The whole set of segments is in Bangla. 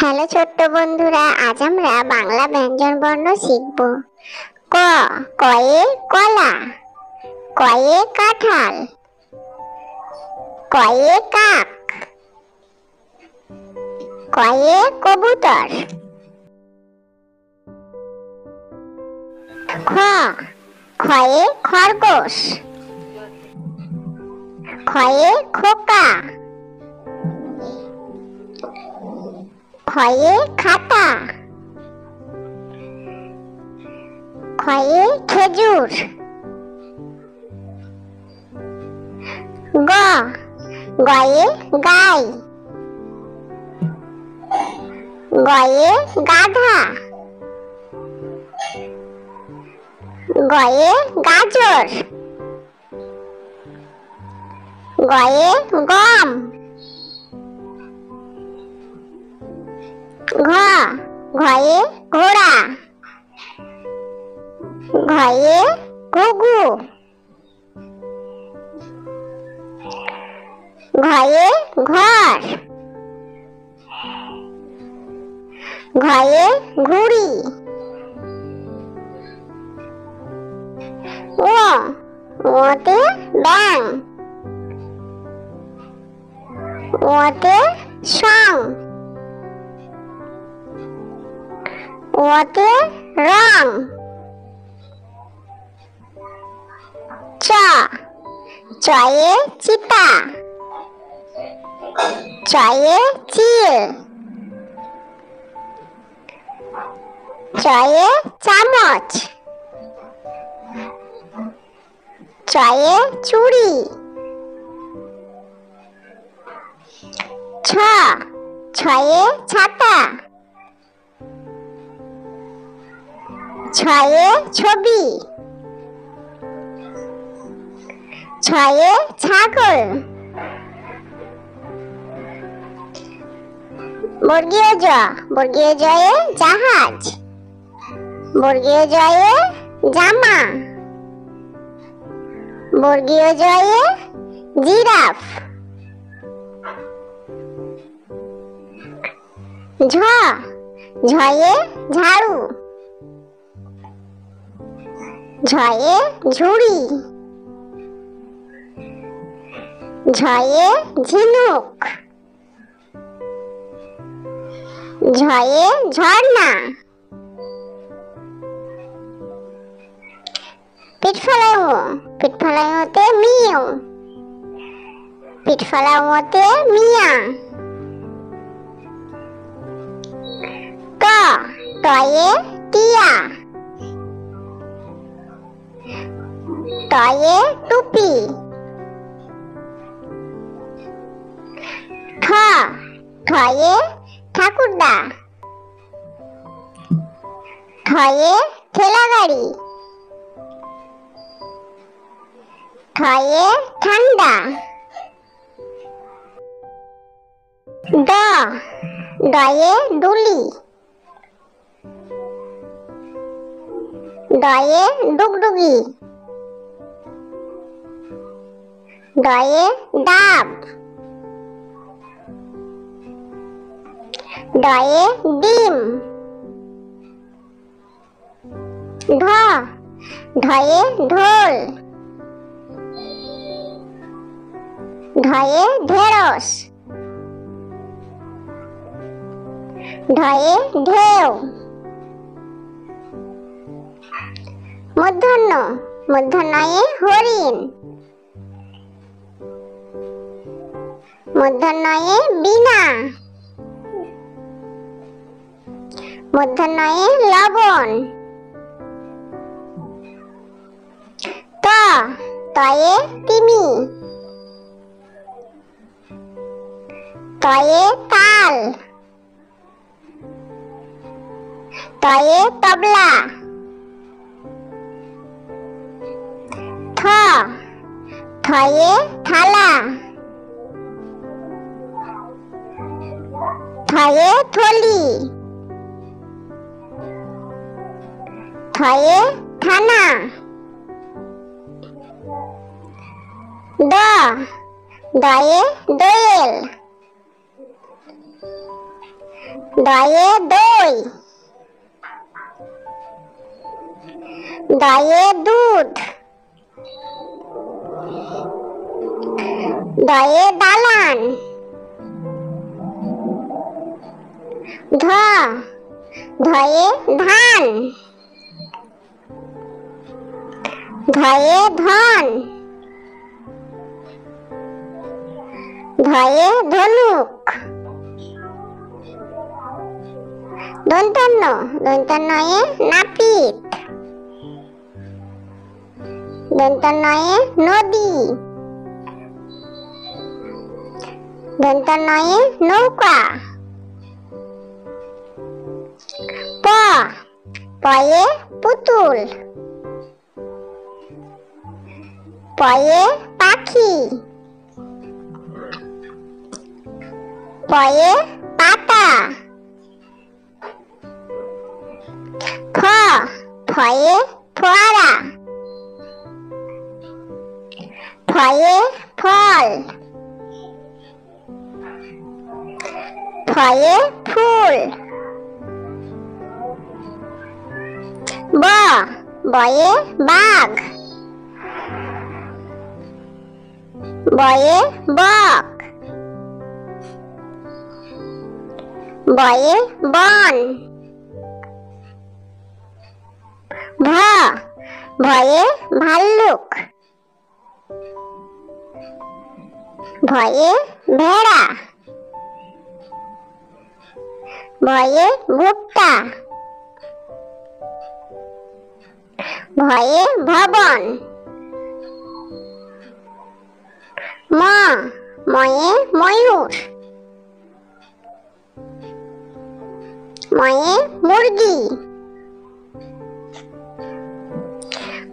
হ্যালো ছোট্ট বন্ধুরা, আজ আমরা বাংলা ব্যঞ্জন বর্ণ শিখব। ক, কয়ে কলা, কয়ে কাঁঠাল, কয়ে কাক, কয়ে কবুতর। খ, খয়ে খরগোশ, খয়ে খোকা, খয়ে খাতা, খয়ে খেজুর। গ, গয়ে গাই, গয়ে গাধা, গয়ে গাজর, গয়ে গম। ঘ, ঘয়ে ঘোড়া, ঘয়ে ঘুঘু, ঘয়ে ঘর, ঘয়ে ঘুড়ি। ও, ওতে ব্যাং, ওতে সং, ওতে রং। চ, চয়ে চিতা, চয়ে চিল, চয়ে চামচ, চয়ে চুড়ি। ছ, ছয়ে ছাতা, ছয়ে ছবি, ছয়ে ছাগল। বর্গীয় জ, বর্গীয় জয়ে জাহাজ, বর্গীয় জয়ে জামা, বর্গীয় জয়ে জিরাফ। ঝ, ঝয়ে ঝাড়ু, ঝয়ে ঝুড়ি, ঝয়ে ঝিনুক, ঝয়ে ঝর্ণা। পিঠফলাইও, পিঠফলাইওতে মিউ, পিঠফলাইওতে মিয়া। ট, টয়ে টিয়া, টয়ে টুপি। ঠ, ঠয়ে ঠাকুরদা, ঠয়ে ঠেলা গাড়ি, ঠয়ে ঠান্ডা। ড, ডয়ে ডুলি, ডয়ে ডুগডুগি, ডয়ে ডাব, ডয়ে ডিম। ঢ, ঢয়ে ঢোল, ঢয়ে ঢেঁড়স, ঢয়ে ঢেউ। মূর্ধন্য, মূর্ধন্যয়ে হরিণ, মূর্ধন্যয়ে বীণা, মূর্ধন্যয়ে লবণ। ত, তয়ে তিমি, তয়ে তাল, তয়ে তবলা। থ, থয়ে থালা, থয়ে থলি, থয়ে থানা। দ, দয়ে দোয়েল, দয়ে দই, দয়ে দুধ, দয়ে দালান, ধয়ে ধান, ধয়ে ধন, ধয়ে ধনুক, দন্তন্য, দন্তন্নয়ে নাপিত, দন্তন্নয়ে নদী, দন্তন্নয়ে নৌকা, পয়ে পুতুল, পয়ে পাখি, পয়ে পাতা, ফয়ে ফোয়ারা, ফয়ে ফল, ফয়ে ফুল, বয়ে বাঘ, বয়ে বক, বয়ে বন, ভয়ে ভাল্লুক, ভয়ে ভেড়া, ভয়ে ভুট্টা, ভয়ে ভবন, ময়ে ময়ূর, ময়ে মুরগি,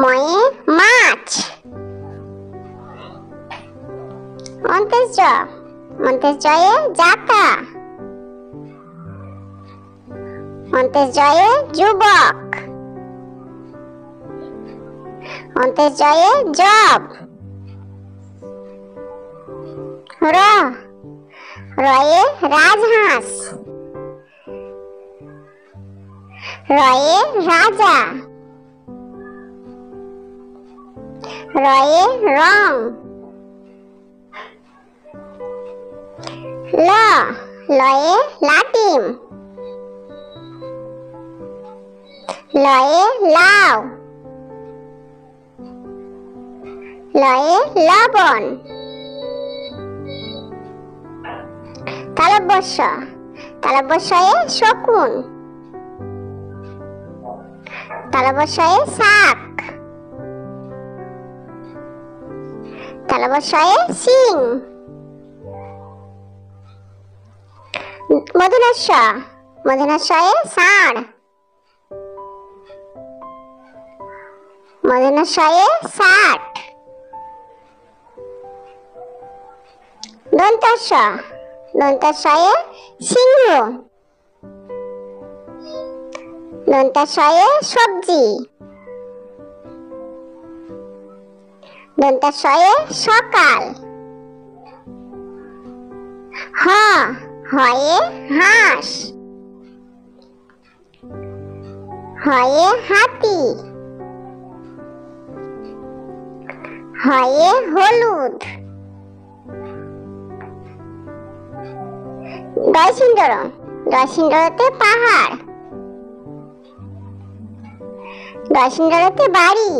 ময়ে মাছ, অন্তেজয়ে জাতা, অন্তেজয়ে যুবক, অন্তেজয়ে জব, রয়ে রাজহাঁস, রয়ে রাজা, রয়ে রং, লয়ে লাটিম, লয়ে লাউ, লয়ে লবণ, তালব্যশয়ে শকুন, তালব্যশয়ে শাক, তালব্যশয়ে সিং, মূর্ধন্যশয়ে ষাঁড়, মূর্ধন্যশয়ে ষাট, দন্তস্বয়ে সিংহ, দন্তস্বয়ে সবজি, দন্তস্বয়ে সকাল, হয়ে হাঁস, হয়ে হাতি, হয়ে হলুদ, দশিন্দরতে পাহাড়, দশিন্দরতে বাড়ি,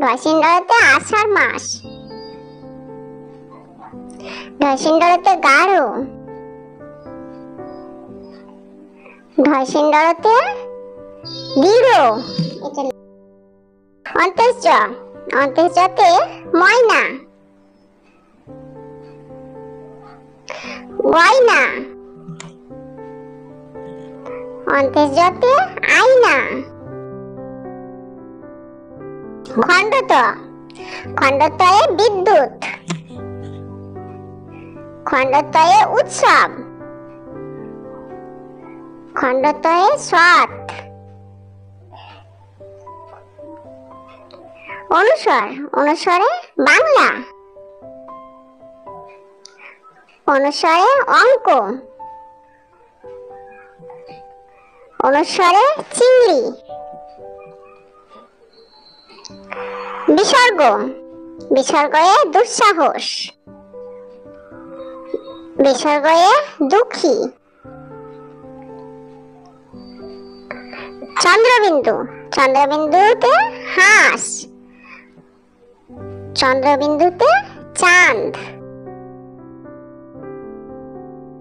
দশিন্দরতে আষাঢ় মাস, দশিন্দরতে গাঢ়, দশিন্দরতে দৃঢ়, অন্তেজতে ময়না, গয়না, অন্তেজতে আয়না, খণ্ডতয়ে বিদ্যুৎ, খণ্ডতয়ে উৎসব, খণ্ডতয়ে সৎ, অনুস্বরে বাংলা, অনুস্বরে অঙ্ক, অনুস্বরে চিংড়ি। বিসর্গ, বিসর্গয়ে দুঃসাহস, বিসর্গয়ে দুঃখী। চন্দ্রবিন্দু, চন্দ্রবিন্দুতে হাঁস, চন্দ্রবিন্দুতে চাঁদ।